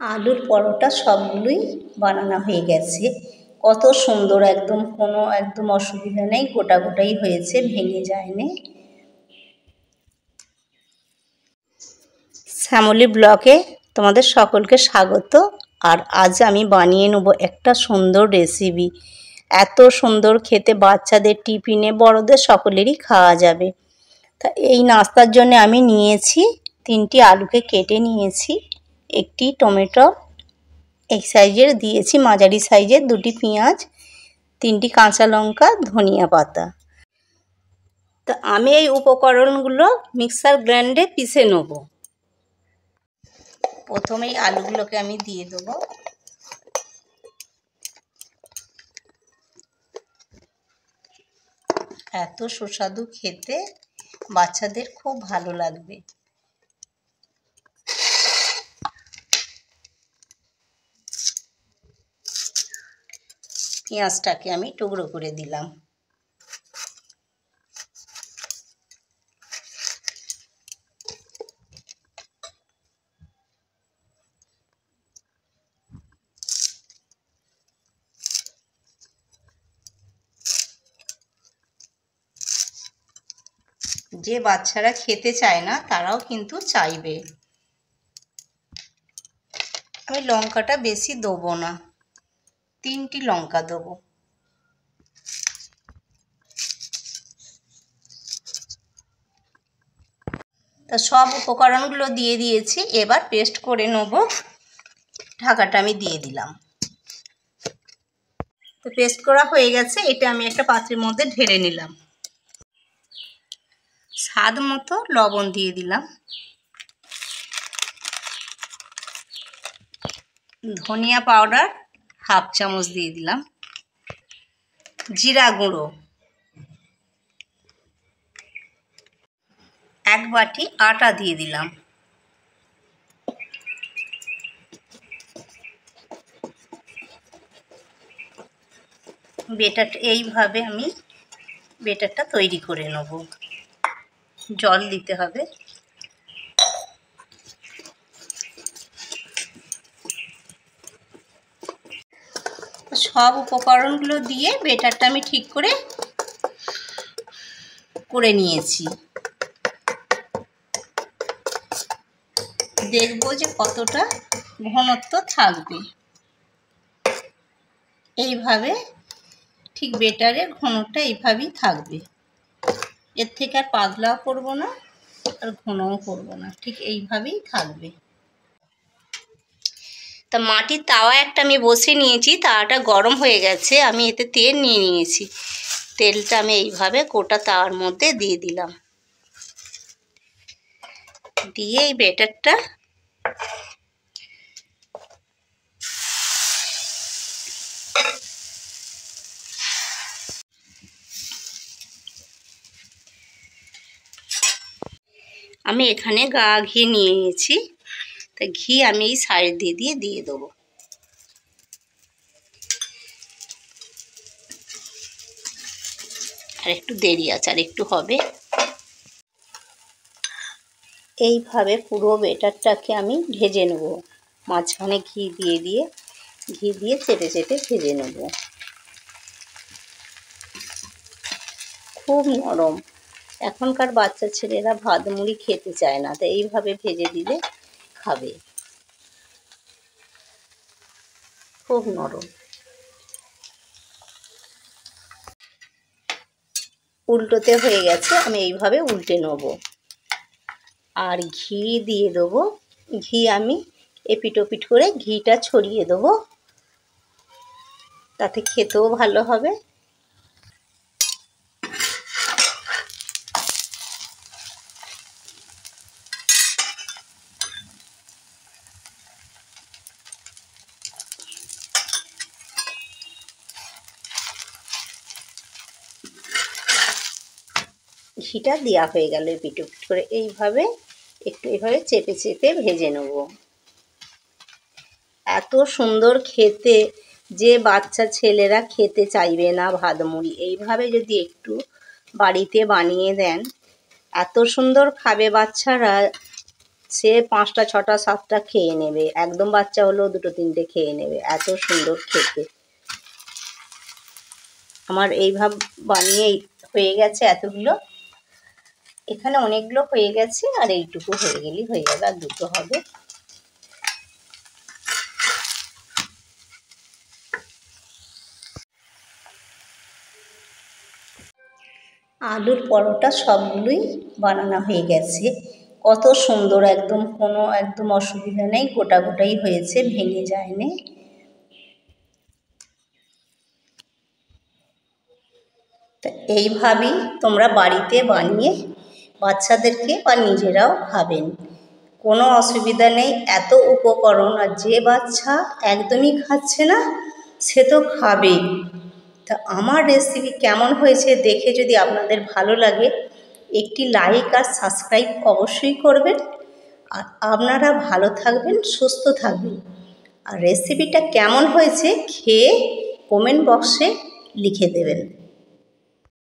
আলুর পরোটা সবগুলোই বানানো হয়ে গেছে। কত সুন্দর, একদম অসুবিধা নেই, গোটা গোটাই হয়েছে, ভেঙে যায়নি। শ্যামলী ব্লগে তোমাদের সকলকে স্বাগত। আর আজ আমি বানিয়ে নেব একটা সুন্দর রেসিপি। এত সুন্দর খেতে, বাচ্চাদের টিফিনে, বড়দের সকলেরই খাওয়া যাবে। তা এই নাস্তার জন্য আমি নিয়েছি 3টি আলুকে কেটে নিয়েছি, একটি টমেটো এই সাইজের দিয়েছি, মাঝারি সাইজের 2টি পেঁয়াজ, 3টি কাঁচা লঙ্কা, ধনিয়া পাতা। তো আমি এই উপকরণগুলো মিক্সার গ্রাইন্ডারে পিষে নেব। প্রথমেই আলুগুলোকে আমি দিয়ে দেবো। এত সুস্বাদু খেতে, বাচ্চাদের খুব ভালো লাগবে। পেঁয়াজটাকে আমি টুকরো করে দিলাম। যে বাচ্চারা খেতে চায় না তারাও কিন্তু চাইবে। আমি লঙ্কাটা বেশি দেবো না, 3টি লঙ্কা দেবো। তা সব উপকরণগুলো দিয়ে দিয়েছি, এবার পেস্ট করে নেব। ঢাকাটা আমি দিয়ে দিলাম। তো পেস্ট করা হয়ে গেছে, এটা আমি একটা পাত্রের মধ্যে ঢেলে নিলাম। স্বাদ মতো লবণ দিয়ে দিলাম। ধনিয়া পাউডার 1/2 চামচ দিয়ে দিলাম। জিরা গুঁড়ো 1 বাটি আটা দিয়ে দিলাম। এইভাবে আমি বেটারটা তৈরি করে নেব। জল দিতে হবে। সব উপকরণগুলো দিয়ে বেটারটা আমি ঠিক করে নিয়েছি। দেখব যে কতটা ঘনত্ব থাকবে। এইভাবে ঠিক বেটারের ঘনটা এইভাবেই থাকবে। এর থেকে আর পাতলাও করব না, আর ঘনও করব না, ঠিক এইভাবেই থাকবে। তা মাটির তাওয়া একটা আমি বসিয়ে নিয়েছি, তাওয়াটা গরম হয়ে গেছে, আমি এতে তেল নিয়ে নিয়েছি। তেলটা আমি এইভাবে গোটা তাওয়ার মধ্যে দিয়ে দিলাম। দিয়ে এই বেটারটা আমি এখানে ঘি নিয়ে নিয়েছি। তা ঘি আমি এই সাইড দিয়ে দেবো। আর একটু দেরি আছে, আর একটু হবে। এইভাবে পুরো বেটারটাকে আমি ভেজে নেব। মাঝখানে ঘি দিয়ে চেটে চেটে ভেজে নেব। খুব নরম। এখনকার বাচ্চা ছেলেরা ভাত মুড়ি খেতে চায় না, তাই এইভাবে ভেজে দিলে খাবে। খুব নরম। উল্টোতে হয়ে গেছে, আমি এইভাবে উল্টে নেব। আর ঘি দিয়ে দেবো। ঘি আমি এপিট ওপিট করে ঘিটা ছড়িয়ে দেবো, তাতে খেতেও ভালো হবে। ঘিটা দেওয়া হয়ে গেল এপিট ওপিট করে। এইভাবে চেপে চেপে ভেজে নেব। এত সুন্দর খেতে, যে বাচ্চা ছেলেরা খেতে চাইবে না ভাত মুড়ি, এইভাবে যদি একটু বাড়িতে বানিয়ে দেন, এত সুন্দর খাবে বাচ্চারা। সে 5টা 6টা 7টা খেয়ে নেবে, একদম বাচ্চা হলেও 2টো 3টে খেয়ে নেবে, এত সুন্দর খেতে। আমার এইভাবে বানিয়ে হয়ে গেছে এতগুলো, এখানে অনেকগুলো হয়ে গেছে, আর এইটুকু হয়ে গেলেই হয়ে যাবে, আর 2টো হবে। আলুর পরোটা সবগুলোই বানানো হয়ে গেছে। কত সুন্দর, একদম কোনো একদম অসুবিধা নেই, গোটা গোটাই হয়েছে, ভেঙে যায়নি। তা এইভাবেই তোমরা বাড়িতে বানিয়ে বাচ্চাদেরকে বা নিজেরাও খাবেন, কোনো অসুবিধা নেই। এত উপকরণ, আর যে বাচ্চা একদমই খাচ্ছে না সে তো খাবেই। তা আমার রেসিপি কেমন হয়েছে দেখে যদি আপনাদের ভালো লাগে, একটি লাইক আর সাবস্ক্রাইব অবশ্যই করবেন। আর আপনারা ভালো থাকবেন, সুস্থ থাকবেন। আর রেসিপিটা কেমন হয়েছে খেয়ে কমেন্ট বক্সে লিখে দেবেন।